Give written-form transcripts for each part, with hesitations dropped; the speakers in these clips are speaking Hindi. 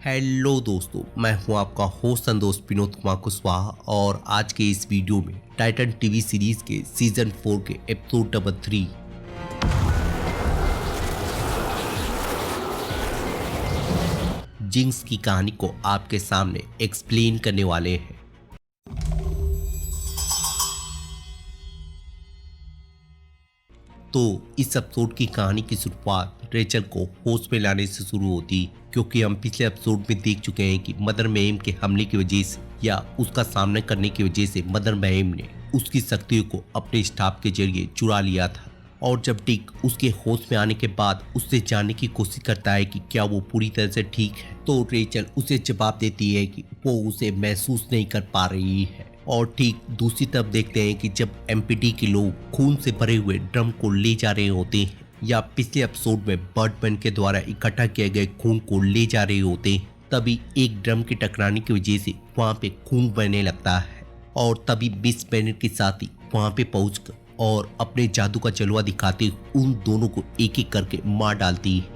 हेलो दोस्तों, मैं हूं आपका होस्ट संतोष विनोद कुमार कुशवाहा और आज के इस वीडियो में टाइटन टीवी सीरीज के सीजन 4 के एपिसोड नंबर 3 जिंक्स की कहानी को आपके सामने एक्सप्लेन करने वाले हैं। तो इस एपिसोड की कहानी की शुरुआत रेचल को होश में लाने से शुरू होती, क्योंकि हम पिछले एपिसोड में देख चुके हैं कि मदर मैम के हमले की वजह से या उसका सामना करने की वजह से मदर मैम ने उसकी शक्तियों को अपने स्टाफ के जरिए चुरा लिया था। और जब डिक उसके होश में आने के बाद उससे जानने की कोशिश करता है कि क्या वो पूरी तरह से ठीक है, तो रेचल उसे जवाब देती है कि वो उसे महसूस नहीं कर पा रही है। और ठीक दूसरी तरफ देखते हैं कि जब एमपीटी के लोग खून से भरे हुए ड्रम को ले जा रहे होते हैं या पिछले एपिसोड में बर्डमैन के द्वारा इकट्ठा किए गए खून को ले जा रहे होते हैं, तभी एक ड्रम के टकराने की वजह से वहां पे खून बहने लगता है। और तभी मिस बेनेट के साथी वहां पे पहुंचकर और अपने जादू का जलवा दिखाते हुए उन दोनों को एक एक करके मार डालती है।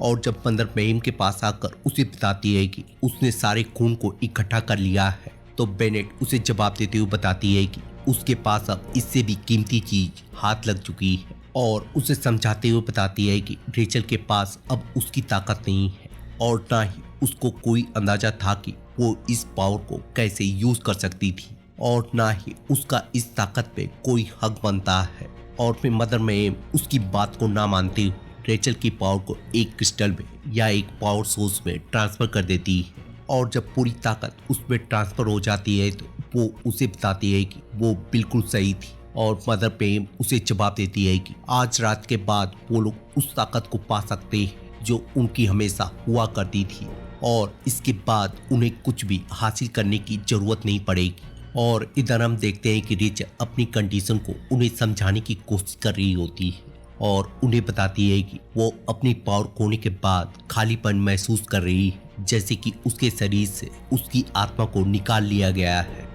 और जब मदर मैम के पास आकर उसे बताती है कि उसने सारे खून को इकट्ठा कर लिया है, तो बेनेट उसे जवाब देते हुए बताती है कि उसके पास अब इससे भी कीमती चीज हाथ लग चुकी है। और उसे समझाते हुए बताती है कि रेचल के पास अब उसकी ताकत नहीं है और ना ही उसको कोई अंदाजा था कि वो इस पावर को कैसे यूज कर सकती थी और ना ही उसका इस ताकत पे कोई हक बनता है। और फिर मदर मैम उसकी बात को ना मानते हुए रेचल की पावर को एक क्रिस्टल में या एक पावर सोर्स में ट्रांसफर कर देती है। और जब पूरी ताकत उसमें ट्रांसफर हो जाती है तो वो उसे बताती है कि वो बिल्कुल सही थी। और मदर मैम उसे जवाब देती है कि आज रात के बाद वो लोग उस ताकत को पा सकते हैं जो उनकी हमेशा हुआ करती थी और इसके बाद उन्हें कुछ भी हासिल करने की जरूरत नहीं पड़ेगी। और इधर हम देखते हैं कि रेचल अपनी कंडीशन को उन्हें समझाने की कोशिश कर रही होती है और उन्हें बताती है कि वो अपनी पावर खोने के बाद खालीपन महसूस कर रही है, जैसे कि उसके शरीर से उसकी आत्मा को निकाल लिया गया है।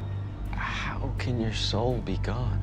How can your soul be gone?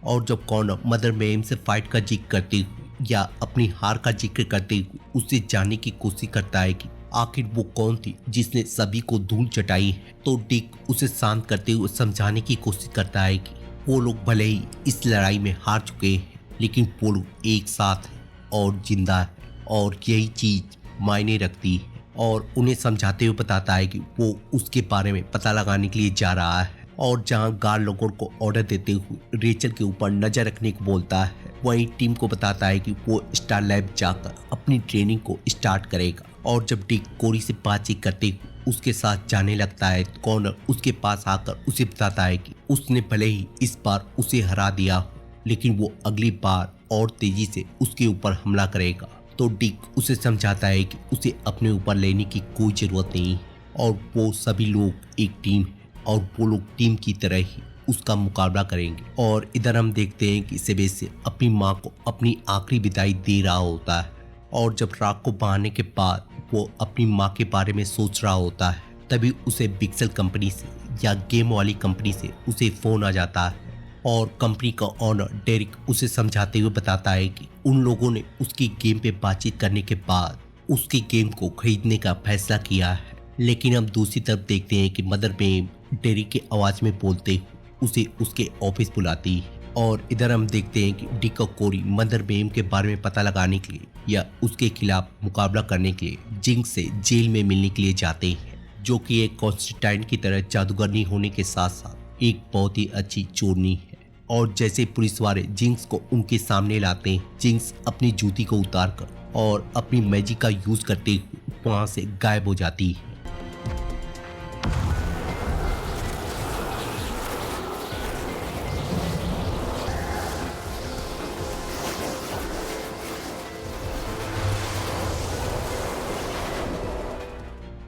और जब कॉर्नर मदर मैम से फाइट का जिक्र करते हुए या अपनी हार का जिक्र करते हुए उससे जानने की कोशिश करता है कि आखिर वो कौन थी जिसने सभी को धूल चटाई है, तो डिक उसे शांत करते हुए समझाने की कोशिश करता है कि वो लोग भले ही इस लड़ाई में हार चुके हैं, लेकिन वो लोग एक साथ हैं और जिंदा है और यही चीज मायने रखती है। और उन्हें समझाते हुए बताता है कि वो उसके बारे में पता लगाने के लिए जा रहा है। और जहां गार्ड लोगों को ऑर्डर देते हुए रेचल के ऊपर नजर रखने को बोलता है, वहीं टीम को बताता है कि वो स्टार लैब जाकर अपनी ट्रेनिंग को स्टार्ट करेगा। और जब डिक कोरी से बातचीत करते हुए उसके साथ जाने लगता है तो कॉर्नर उसके पास आकर उसे बताता है कि उसने भले ही इस बार उसे हरा दिया, लेकिन वो अगली बार और तेजी से उसके ऊपर हमला करेगा। तो डिक उसे समझाता है कि उसे अपने ऊपर लेने की कोई जरूरत नहीं है और वो सभी लोग एक टीम है और वो लोग टीम की तरह ही उसका मुकाबला करेंगे। और इधर हम देखते हैं कि सेबेस्टियन अपनी माँ को अपनी आखिरी विदाई दे रहा होता है और जब रात को बहाने के बाद वो अपनी माँ के बारे में सोच रहा होता है, तभी उसे पिक्सेल कंपनी से या गेम वाली कंपनी से उसे फोन आ जाता है। और कंपनी का ओनर डेरिक उसे समझाते हुए बताता है कि उन लोगों ने उसकी गेम पे बातचीत करने के बाद उसकी गेम को खरीदने का फैसला किया है। लेकिन हम दूसरी तरफ देखते हैं कि मदर मैम डेरिक के आवाज में बोलते हुए उसे उसके ऑफिस बुलाती है। और इधर हम देखते हैं कि डिक और कोरी मदर मैम के बारे में पता लगाने के लिए या उसके खिलाफ मुकाबला करने के लिए जिंक्स से जेल में मिलने के लिए जाते हैं, जो कि एक कॉन्स्टेंटाइन की तरह जादूगरनी होने के साथ साथ एक बहुत ही अच्छी चोरनी है। और जैसे पुलिस वाले जिंक्स को उनके सामने लाते हैं, जिंक्स अपनी जूती को उतारकर और अपनी मैजिक का यूज करते हुए वहां से गायब हो जाती है।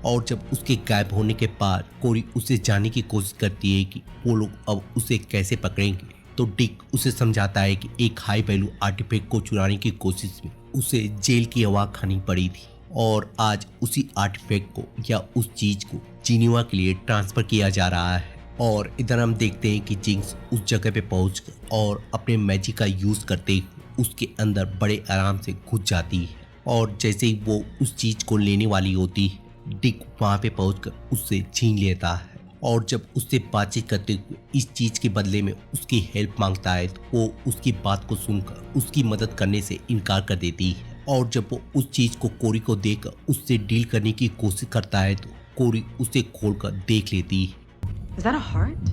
और जब उसके गायब होने के बाद कोरी उसे जानने की कोशिश करती है कि वो लोग अब उसे कैसे पकड़ेंगे, तो डिक उसे समझाता है कि एक हाई वैल्यू आर्टिफैक्ट को चुराने की कोशिश में उसे जेल की हवा खानी पड़ी थी और आज उसी आर्टिफैक्ट को या उस चीज को जिनेवा के लिए ट्रांसफर किया जा रहा है। और इधर हम देखते हैं कि जिंक्स उस जगह पे पहुंच कर और अपने मैजिक का यूज करते हुए उसके अंदर बड़े आराम से घुस जाती है। और जैसे ही वो उस चीज को लेने वाली होती है, डिक वहां पे पहुंचकर उससे छीन लेता है। और जब उससे बातचीत करते हुए इस चीज के बदले में उसकी हेल्प मांगता है तो वो उसकी बात को सुनकर उसकी मदद करने से इनकार कर देती है। और जब वो उस चीज को कोरी को देकर उससे डील करने की कोशिश करता है तो कोरी उसे खोलकर देख लेती है। Is that a heart?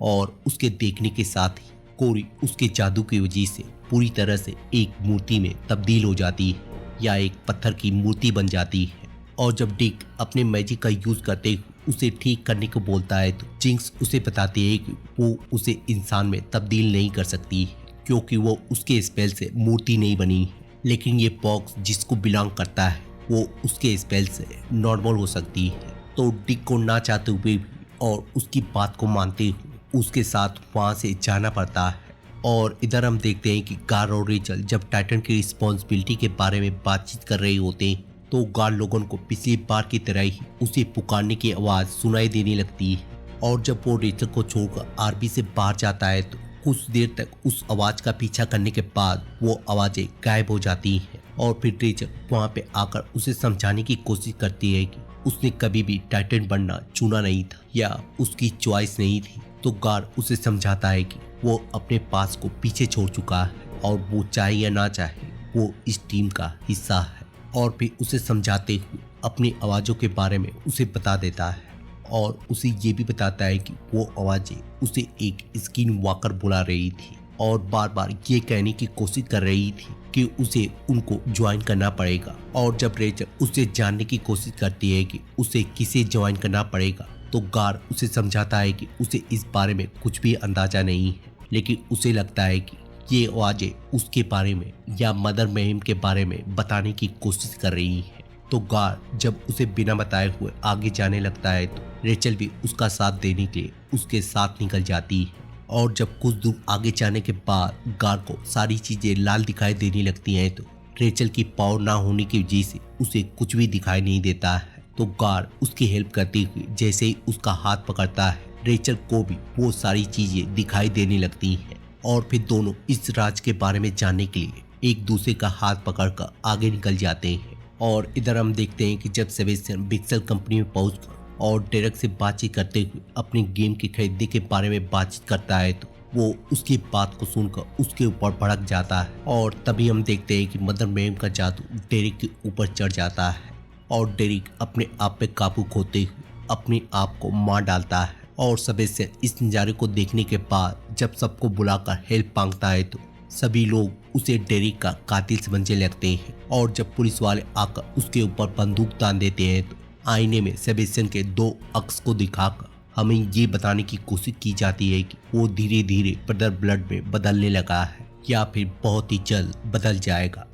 और उसके देखने के साथ ही कोरी उसके जादू की वजह से पूरी तरह से एक मूर्ति में तब्दील हो जाती है या एक पत्थर की मूर्ति बन जाती है। और जब डिक अपने मैजिक का यूज करते हुए उसे ठीक करने को बोलता है तो जिंक्स उसे बताती है कि वो उसे इंसान में तब्दील नहीं कर सकती है क्योंकि वो उसके स्पेल से मूर्ति नहीं बनी है। लेकिन ये बॉक्स जिसको बिलोंग करता है वो उसके स्पेल से नॉर्मल हो सकती है। तो डिक को ना चाहते हुए भी और उसकी बात को मानते हुए उसके साथ वहाँ से जाना पड़ता है। और इधर हम देखते हैं कि गार और रेचल जब टाइटन की रिस्पॉन्सिबिलिटी के बारे में बातचीत कर रहे होते हैं तो गार लोगों को पिछली बार की तरह ही उसे पुकारने की आवाज़ सुनाई देने लगती है। और जब वो रेचल को छोड़कर आरबी से बाहर जाता है तो कुछ देर तक उस आवाज़ का पीछा करने के बाद वो आवाज़ें गायब हो जाती हैं। और फिर रेचल वहाँ पे आकर उसे समझाने की कोशिश करती है कि उसने कभी भी टाइटन बनना चुना नहीं था या उसकी चॉइस नहीं थी। तो गार उसे समझाता है कि वो अपने पास को पीछे छोड़ चुका है और वो चाहे या ना चाहे वो इस टीम का हिस्सा है। और फिर उसे समझाते हुए अपनी आवाज़ों के बारे में उसे बता देता है और उसे ये भी बताता है कि वो आवाज़ें उसे एक स्किन वॉकर बुला रही थी और बार बार ये कहने की कोशिश कर रही थी कि उसे उनको ज्वाइन करना पड़ेगा। और जब रेचल उसे जानने की कोशिश करती है कि उसे किसे ज्वाइन करना पड़ेगा तो गार उसे समझाता है कि उसे इस बारे में कुछ भी अंदाजा नहीं है, लेकिन उसे लगता है कि ये आवाज़ें उसके बारे में या मदर महिम के बारे में बताने की कोशिश कर रही है। तो गार जब उसे बिना बताए हुए आगे जाने लगता है तो रेचल भी उसका साथ देने के लिए उसके साथ निकल जाती है। और जब कुछ दूर आगे जाने के बाद गार को सारी चीजें लाल दिखाई देने लगती हैं तो रेचल की पावर ना होने की वजह से उसे कुछ भी दिखाई नहीं देता है। तो गार उसकी हेल्प करते हुए जैसे ही उसका हाथ पकड़ता है रेचल को भी वो सारी चीजें दिखाई देने लगती हैं। और फिर दोनों इस राज के बारे में जानने के लिए एक दूसरे का हाथ पकड़कर आगे निकल जाते हैं। और इधर हम देखते हैं कि जब सेबेस्टियन बिक्सल कंपनी में पहुंचकर और डेरेक से बातचीत करते हुए अपने गेम की खरीदने के बारे में बातचीत करता है तो वो उसकी बात को सुनकर उसके ऊपर भड़क जाता है। और तभी हम देखते हैं कि मदर मैम का जादू डेरिक के ऊपर चढ़ जाता है और डेरिक अपने आप पे काबू खोते हुए अपने आप को मार डालता है। और सेबेस्टियन इस नज़ारे को देखने के बाद जब सबको बुलाकर हेल्प मांगता है तो सभी लोग उसे डेरिक का कातिल समझने लगते हैं। और जब पुलिस वाले आकर उसके ऊपर बंदूक तान देते हैं तो आईने में सेबेस्टियन के दो अक्स को दिखाकर हमें ये बताने की कोशिश की जाती है कि वो धीरे धीरे ब्रदर ब्लड में बदलने लगा है या फिर बहुत ही जल्द बदल जाएगा।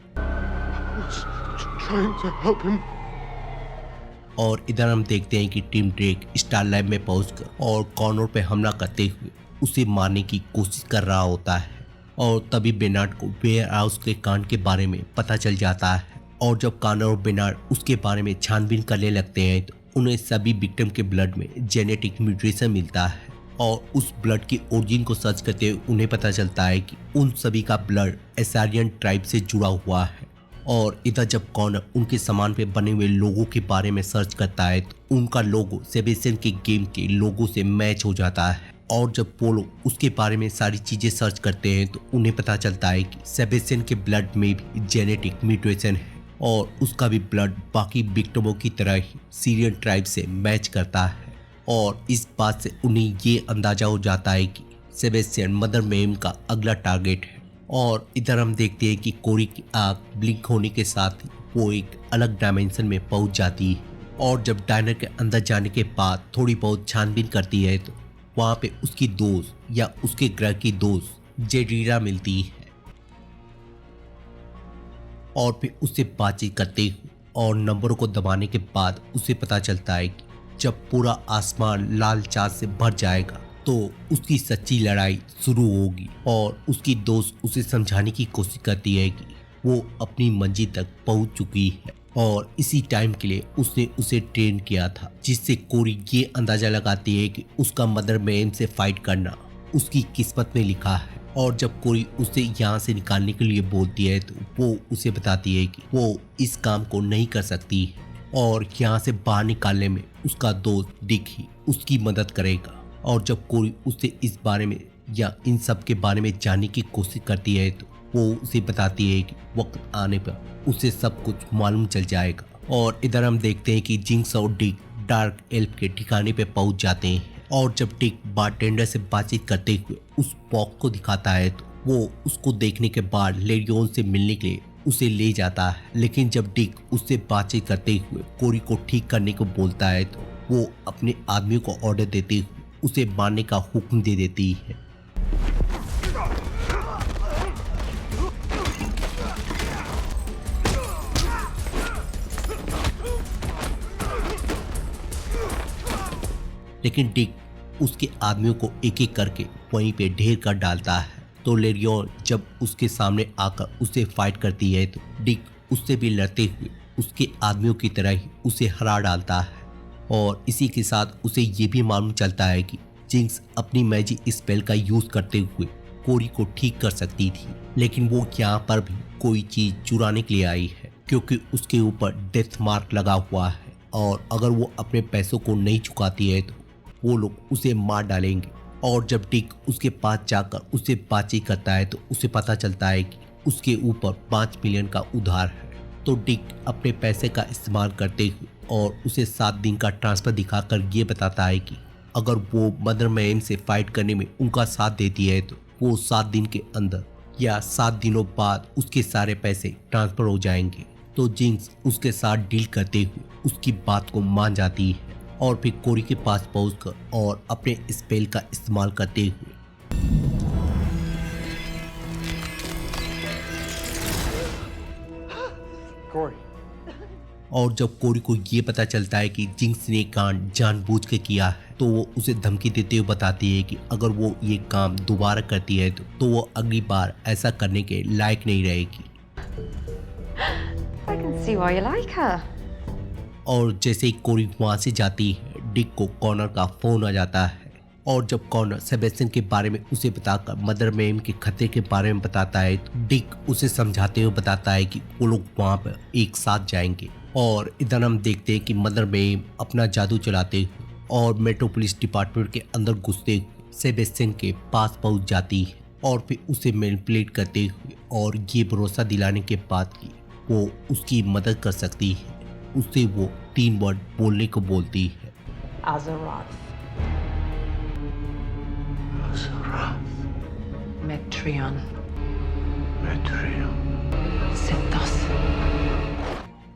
Trying to help him. और इधर हम देखते हैं कि टीम ड्रेक स्टार लैब में पहुंचकर और कॉर्नर पे हमला करते हुए उसे मारने की कोशिश कर रहा होता है। और तभी बेनार्ड को वेयर हाउस के कांड के बारे में पता चल जाता है। और जब कॉर्नर और बेनार्ड उसके बारे में छानबीन करने लगते हैं तो उन्हें सभी विक्टिम के ब्लड में जेनेटिक म्यूटेशन मिलता है। और उस ब्लड की ओरिजिन को सर्च करते हुए उन्हें पता चलता है कि उन सभी का ब्लड एसारियन ट्राइब से जुड़ा हुआ है। और इधर जब कॉर्नर उनके सामान पे बने हुए लोगों के बारे में सर्च करता है तो उनका लोगो सेबेस्टियन के गेम के लोगो से मैच हो जाता है। और जब वो लोग उसके बारे में सारी चीज़ें सर्च करते हैं तो उन्हें पता चलता है कि सेबेस्टियन के ब्लड में भी जेनेटिक म्यूटेशन है और उसका भी ब्लड बाकी विक्टिमों की तरह ही सीरियन ट्राइब से मैच करता है। और इस बात से उन्हें ये अंदाजा हो जाता है कि सेबेस्टियन मदर मैम का अगला टारगेट है। और इधर हम देखते हैं कि कोरी की आँख ब्लिंक होने के साथ ही वो एक अलग डायमेंशन में पहुंच जाती है। और जब डायनर के अंदर जाने के बाद थोड़ी बहुत छानबीन करती है तो वहाँ पे उसकी दोस्त या उसके ग्रह की दोस्त जेडीरा मिलती है और फिर उससे बातचीत करते हुए और नंबरों को दबाने के बाद उसे पता चलता है कि जब पूरा आसमान लाल चाँद से भर जाएगा तो उसकी सच्ची लड़ाई शुरू होगी। और उसकी दोस्त उसे समझाने की कोशिश करती है कि वो अपनी मंजिल तक पहुंच चुकी है और इसी टाइम के लिए उसने उसे ट्रेन किया था, जिससे कोरी ये अंदाजा लगाती है कि उसका मदर मैम से फाइट करना उसकी किस्मत में लिखा है। और जब कोरी उसे यहाँ से निकालने के लिए बोलती है तो वो उसे बताती है कि वो इस काम को नहीं कर सकती है और यहाँ से बाहर निकालने में उसका दोस्त डिक ही उसकी मदद करेगा। और जब कोरी उससे इस बारे में या इन सब के बारे में जानने की कोशिश करती है तो वो उसे बताती है कि वक्त आने पर उसे सब कुछ मालूम चल जाएगा। और इधर हम देखते हैं कि जिंक्स और डिक डार्क एल्फ के ठिकाने पे पहुंच जाते हैं। और जब डिक बारटेंडर से बातचीत करते हुए उस बॉक्स को दिखाता है तो वो उसको देखने के बाद लेरियोन से मिलने के लिए उसे ले जाता है। लेकिन जब डिक उससे बातचीत करते हुए कोरी को ठीक करने को बोलता है तो वो अपने आदमियों को ऑर्डर देते हुए उसे मारने का हुक्म दे देती है। लेकिन डिक उसके आदमियों को एक एक करके वहीं पे ढेर कर डालता है। तो लेरियोन जब उसके सामने आकर उसे फाइट करती है तो डिक उससे भी लड़ते हुए उसके आदमियों की तरह ही उसे हरा डालता है। और इसी के साथ उसे ये भी मालूम चलता है कि जिंक्स अपनी मैजिक स्पेल का यूज करते हुए कोरी को ठीक कर सकती थी, लेकिन वो यहाँ पर भी कोई चीज चुराने के लिए आई है, क्योंकि उसके ऊपर डेथ मार्क लगा हुआ है और अगर वो अपने पैसों को नहीं चुकाती है तो वो लोग उसे मार डालेंगे। और जब डिक उसके पास जाकर उससे बातचीत करता है तो उसे पता चलता है कि उसके ऊपर 5 मिलियन का उधार है। तो डिक अपने पैसे का इस्तेमाल करते हुए और उसे 7 दिन का ट्रांसफर दिखाकर ये बताता है कि अगर वो मदर मैम से फाइट करने में उनका साथ देती है तो वो 7 दिन के अंदर या 7 दिनों बाद उसके सारे पैसे ट्रांसफर हो जाएंगे। तो जिंक्स उसके साथ डील करते हुए उसकी बात को मान जाती है और फिर कोरी के पास पहुंचकर और अपने स्पेल का इस्तेमाल करते हुए Corey. और जब कोरी को ये पता चलता है कि जिंक्स ने कांड जानबूझ के किया है तो वो उसे धमकी देते हुए बताती है कि अगर वो ये काम दोबारा करती है तो वो अगली बार ऐसा करने के लायक नहीं रहेगी। I can see why you like her. और जैसे ही कोरी वहां से जाती है डिक को कॉर्नर का फोन आ जाता है। और जब कॉर्नर सेबेस्टियन के बारे में उसे बताकर मदर मैम के खतरे के बारे में बताता है तो डिक उसे समझाते हुए बताता है कि वो लोग वहां पर एक साथ जाएंगे। और इधर हम देखते हैं कि मदर मैम अपना जादू चलाते हुए और मेट्रोपोलिस डिपार्टमेंट के अंदर घुसते हुए सेबेस्टियन के पास पहुंच जाती है और फिर उसे मैनिपुलेट करते हुए और ये भरोसा दिलाने के बाद कि वो उसकी मदद कर सकती है, उससे वो 3 वर्ड बोलने को बोलती है। Azeroth, Metreon, Synthos.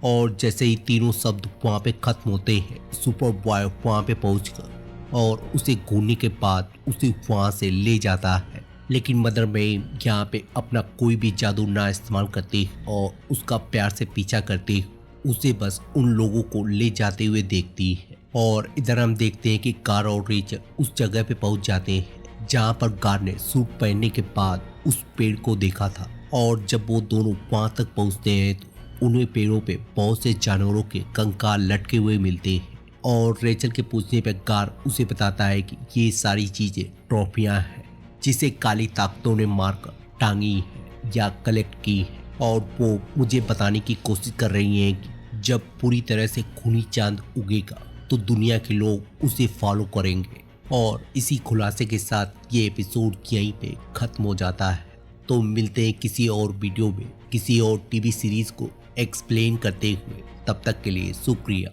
और जैसे ही तीनों शब्द वहाँ पे खत्म होते हैं सुपर बॉय वहाँ पे पहुंचकर और उसे घूरने के बाद उसे वहाँ से ले जाता है। लेकिन मदर मैम यहाँ पे अपना कोई भी जादू ना इस्तेमाल करते और उसका प्यार से पीछा करते उसे बस उन लोगों को ले जाते हुए देखती है। और इधर हम देखते हैं कि कार और रेचल उस जगह पे पहुंच जाते हैं जहाँ पर कार ने सूट पहनने के बाद उस पेड़ को देखा था। और जब वो दोनों वहाँ तक पहुँचते हैं तो उन्हें पेड़ों पे बहुत से जानवरों के कंकाल लटके हुए मिलते हैं। और रेचल के पूछने पर कार उसे बताता है कि ये सारी चीज़ें ट्रॉफियाँ हैं जिसे काली ताकतों ने मारकर टांगी है या कलेक्ट की है। और वो मुझे बताने की कोशिश कर रही हैं कि जब पूरी तरह से खूनी चांद उगेगा तो दुनिया के लोग उसे फॉलो करेंगे। और इसी खुलासे के साथ ये एपिसोड यहीं पे खत्म हो जाता है। तो मिलते हैं किसी और वीडियो में किसी और टीवी सीरीज को एक्सप्लेन करते हुए। तब तक के लिए शुक्रिया।